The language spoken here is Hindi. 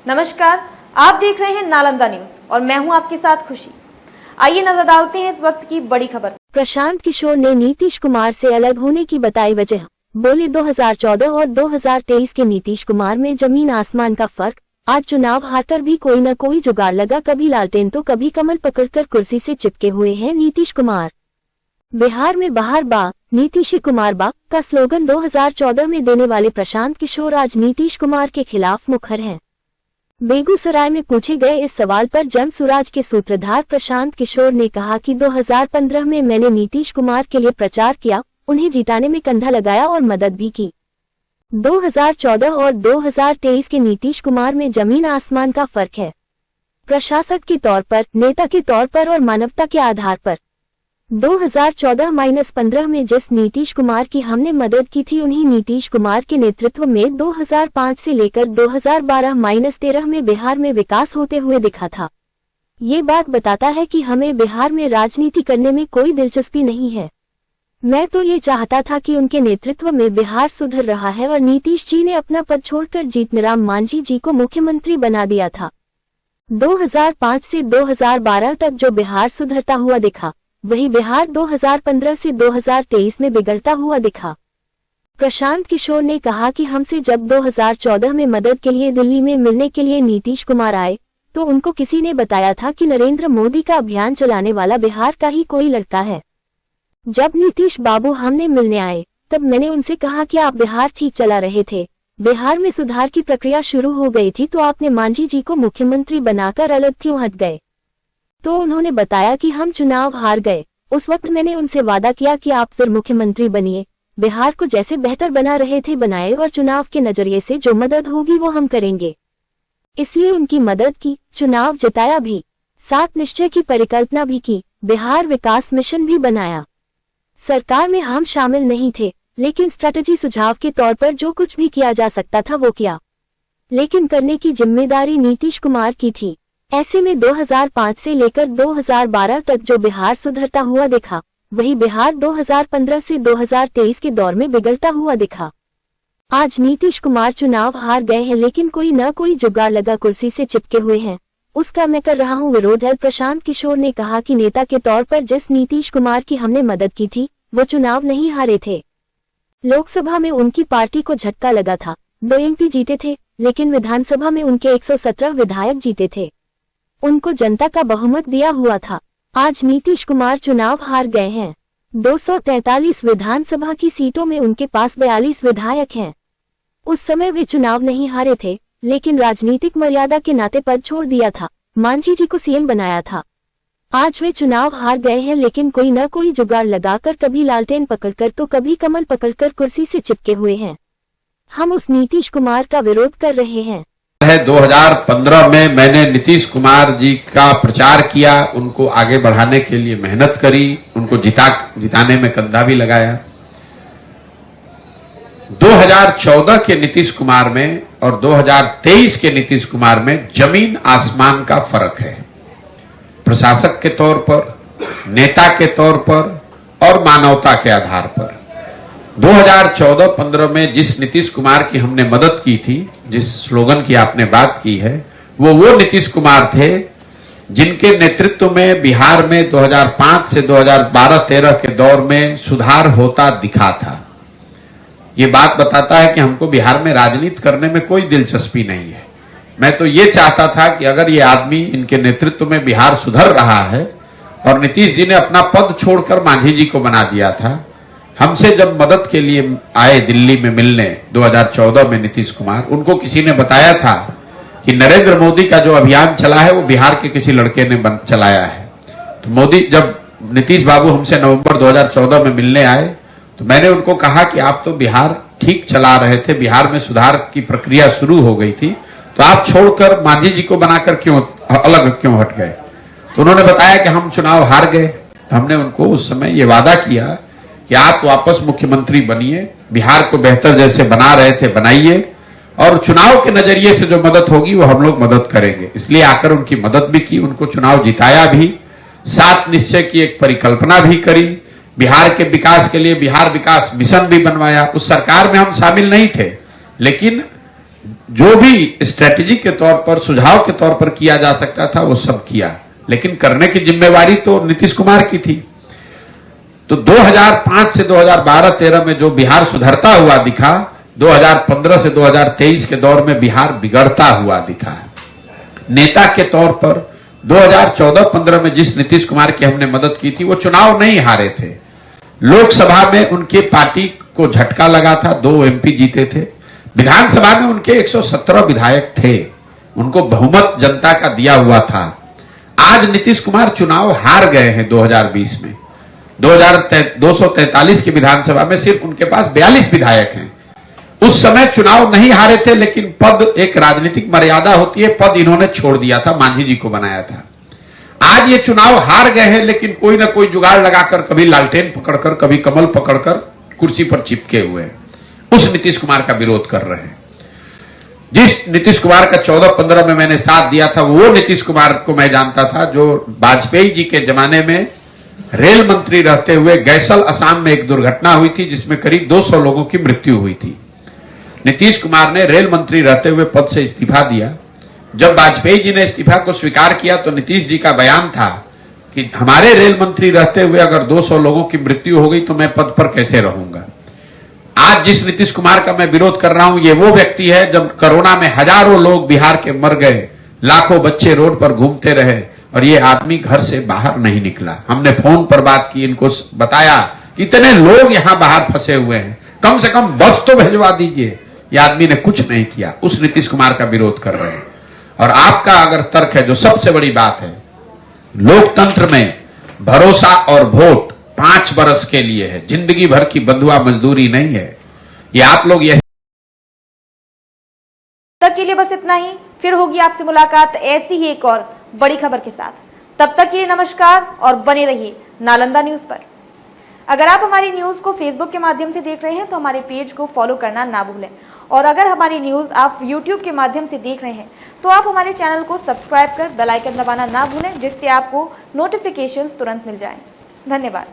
नमस्कार, आप देख रहे हैं नालंदा न्यूज और मैं हूं आपके साथ खुशी। आइए नजर डालते हैं इस वक्त की बड़ी खबर। प्रशांत किशोर ने नीतीश कुमार से अलग होने की बताई वजह। बोले 2014 और 2023 के नीतीश कुमार में जमीन आसमान का फर्क। आज चुनाव हारकर भी कोई न कोई जुगाड़ लगा, कभी लालटेन तो कभी कमल पकड़कर कुर्सी से चिपके हुए हैं नीतीश कुमार। बिहार में बाहर बा नीतीश कुमार बा का स्लोगन 2014 में देने वाले प्रशांत किशोर आज नीतीश कुमार के खिलाफ मुखर हैं। बेगूसराय में पूछे गए इस सवाल पर जन सुराज के सूत्रधार प्रशांत किशोर ने कहा कि 2015 में मैंने नीतीश कुमार के लिए प्रचार किया, उन्हें जिताने में कंधा लगाया और मदद भी की। 2014 और 2023 के नीतीश कुमार में जमीन आसमान का फर्क है, प्रशासक के तौर पर, नेता के तौर पर और मानवता के आधार पर। 2014-15 में जिस नीतीश कुमार की हमने मदद की थी, उन्हीं नीतीश कुमार के नेतृत्व में 2005 से लेकर 2012-13 में बिहार में विकास होते हुए दिखा था। ये बात बताता है कि हमें बिहार में राजनीति करने में कोई दिलचस्पी नहीं है। मैं तो ये चाहता था कि उनके नेतृत्व में बिहार सुधर रहा है और नीतीश जी ने अपना पद छोड़कर जीतनराम मांझी जी को मुख्यमंत्री बना दिया था। 2005 से 2012 तक जो बिहार सुधरता हुआ दिखा, वही बिहार 2015 से 2023 में बिगड़ता हुआ दिखा। प्रशांत किशोर ने कहा कि हमसे जब 2014 में मदद के लिए दिल्ली में मिलने के लिए नीतीश कुमार आए, तो उनको किसी ने बताया था कि नरेंद्र मोदी का अभियान चलाने वाला बिहार का ही कोई लड़का है। जब नीतीश बाबू हमने मिलने आए, तब मैंने उनसे कहा कि आप बिहार ठीक चला रहे थे, बिहार में सुधार की प्रक्रिया शुरू हो गई थी, तो आपने मांझी जी को मुख्यमंत्री बनाकर अलग क्यों हट गए? तो उन्होंने बताया कि हम चुनाव हार गए। उस वक्त मैंने उनसे वादा किया कि आप फिर मुख्यमंत्री बनिए, बिहार को जैसे बेहतर बना रहे थे बनाए, और चुनाव के नजरिए से जो मदद होगी वो हम करेंगे। इसलिए उनकी मदद की, चुनाव जिताया भी, साथ निश्चय की परिकल्पना भी की, बिहार विकास मिशन भी बनाया। सरकार में हम शामिल नहीं थे, लेकिन स्ट्रेटजी सुझाव के तौर पर जो कुछ भी किया जा सकता था वो किया, लेकिन करने की जिम्मेदारी नीतीश कुमार की थी। ऐसे में 2005 से लेकर 2012 तक जो बिहार सुधरता हुआ दिखा, वही बिहार 2015 से 2023 के दौर में बिगड़ता हुआ दिखा। आज नीतीश कुमार चुनाव हार गए हैं, लेकिन कोई न कोई जुगाड़ लगा कुर्सी से चिपके हुए हैं, उसका मैं कर रहा हूं विरोध है। प्रशांत किशोर ने कहा कि नेता के तौर पर जिस नीतीश कुमार की हमने मदद की थी, वो चुनाव नहीं हारे थे। लोकसभा में उनकी पार्टी को झटका लगा था, 2 MP जीते थे, लेकिन विधानसभा में उनके 117 विधायक जीते थे। उनको जनता का बहुमत दिया हुआ था। आज नीतीश कुमार चुनाव हार गए हैं। 243 विधानसभा की सीटों में उनके पास 42 विधायक हैं। उस समय वे चुनाव नहीं हारे थे, लेकिन राजनीतिक मर्यादा के नाते पद छोड़ दिया था, मांझी जी को सीएम बनाया था। आज वे चुनाव हार गए हैं, लेकिन कोई न कोई जुगाड़ लगाकर, कभी लालटेन पकड़कर तो कभी कमल पकड़कर कुर्सी से चिपके हुए हैं। हम उस नीतीश कुमार का विरोध कर रहे हैं। 2015 में मैंने नीतीश कुमार जी का प्रचार किया, उनको आगे बढ़ाने के लिए मेहनत करी, उनको जिताने में कंधा भी लगाया। 2014 के नीतीश कुमार में और 2023 के नीतीश कुमार में जमीन आसमान का फर्क है, प्रशासक के तौर पर, नेता के तौर पर और मानवता के आधार पर। 2014-15 में जिस नीतीश कुमार की हमने मदद की थी, जिस स्लोगन की आपने बात की है, वो नीतीश कुमार थे जिनके नेतृत्व में बिहार में 2005 से 2012-13 के दौर में सुधार होता दिखा था। ये बात बताता है कि हमको बिहार में राजनीति करने में कोई दिलचस्पी नहीं है। मैं तो ये चाहता था कि अगर ये आदमी, इनके नेतृत्व में बिहार सुधर रहा है, और नीतीश जी ने अपना पद छोड़कर मांझी जी को बना दिया था। हमसे जब मदद के लिए आए दिल्ली में मिलने 2014 में नीतीश कुमार, उनको किसी ने बताया था कि नरेंद्र मोदी का जो अभियान चला है वो बिहार के किसी लड़के ने चलाया है। तो जब नीतीश बाबू हमसे नवंबर 2014 में मिलने आए, तो मैंने उनको कहा कि आप तो बिहार ठीक चला रहे थे, बिहार में सुधार की प्रक्रिया शुरू हो गई थी, तो आप छोड़कर मांझी जी को बनाकर अलग क्यों हट गए? तो उन्होंने बताया कि हम चुनाव हार गए। हमने उनको उस समय ये वादा किया कि आप वापस मुख्यमंत्री बनिए, बिहार को बेहतर जैसे बना रहे थे बनाइए, और चुनाव के नजरिए से जो मदद होगी वो हम लोग मदद करेंगे। इसलिए आकर उनकी मदद भी की, उनको चुनाव जिताया भी, सात निश्चय की एक परिकल्पना भी करी, बिहार के विकास के लिए बिहार विकास मिशन भी बनवाया। उस सरकार में हम शामिल नहीं थे, लेकिन जो भी स्ट्रेटेजी के तौर पर, सुझाव के तौर पर किया जा सकता था वो सब किया, लेकिन करने की जिम्मेवारी तो नीतीश कुमार की थी। तो 2005 से 2012-13 में जो बिहार सुधरता हुआ दिखा, 2015 से 2023 के दौर में बिहार बिगड़ता हुआ दिखा। नेता के तौर पर 2014-15 में जिस नीतीश कुमार की हमने मदद की थी, वो चुनाव नहीं हारे थे। लोकसभा में उनकी पार्टी को झटका लगा था, 2 एमपी जीते थे। विधानसभा में उनके 117 विधायक थे, उनको बहुमत जनता का दिया हुआ था। आज नीतीश कुमार चुनाव हार गए हैं 2020 में। 243 की विधानसभा में सिर्फ उनके पास 42 विधायक हैं। उस समय चुनाव नहीं हारे थे, लेकिन पद, एक राजनीतिक मर्यादा होती है, पद इन्होंने छोड़ दिया था, मांझी जी को बनाया था। आज ये चुनाव हार गए हैं, लेकिन कोई ना कोई जुगाड़ लगाकर, कभी लालटेन पकड़कर, कभी कमल पकड़कर कुर्सी पर चिपके हुए हैं। उस नीतीश कुमार का विरोध कर रहे हैं। जिस नीतीश कुमार का 14-15 में मैंने साथ दिया था, वो नीतीश कुमार को मैं जानता था जो वाजपेयी जी के जमाने में रेल मंत्री रहते हुए गैसल असम में एक दुर्घटना हुई थी, जिसमें करीब 200 लोगों की मृत्यु हुई थी। नीतीश कुमार ने रेल मंत्री रहते हुए पद से इस्तीफा दिया। जब वाजपेयी जी ने इस्तीफा को स्वीकार किया तो नीतीश जी का बयान था कि हमारे रेल मंत्री रहते हुए अगर 200 लोगों की मृत्यु हो गई तो मैं पद पर कैसे रहूंगा। आज जिस नीतीश कुमार का मैं विरोध कर रहा हूं, ये वो व्यक्ति है जब कोरोना में हजारों लोग बिहार के मर गए, लाखों बच्चे रोड पर घूमते रहे और ये आदमी घर से बाहर नहीं निकला। हमने फोन पर बात की, इनको बताया कि इतने लोग यहां बाहर फंसे हुए हैं, कम से कम बस तो भिजवा दीजिए। ये आदमी ने कुछ नहीं किया। उस नीतीश कुमार का विरोध कर रहे हैं। और आपका अगर तर्क है, जो सबसे बड़ी बात है, लोकतंत्र में भरोसा और वोट 5 बरस के लिए है, जिंदगी भर की बंधुआ मजदूरी नहीं है। ये आप लोग यही तक के लिए बस इतना ही। फिर होगी आपसे मुलाकात ऐसी ही एक और बड़ी खबर के साथ। तब तक के लिए नमस्कार और बने रहिए नालंदा न्यूज पर। अगर आप हमारी न्यूज को फेसबुक के माध्यम से देख रहे हैं तो हमारे पेज को फॉलो करना ना भूलें, और अगर हमारी न्यूज आप यूट्यूब के माध्यम से देख रहे हैं तो आप हमारे चैनल को सब्सक्राइब कर बेल आइकन दबाना ना भूलें, जिससे आपको नोटिफिकेशंस तुरंत मिल जाएं। धन्यवाद।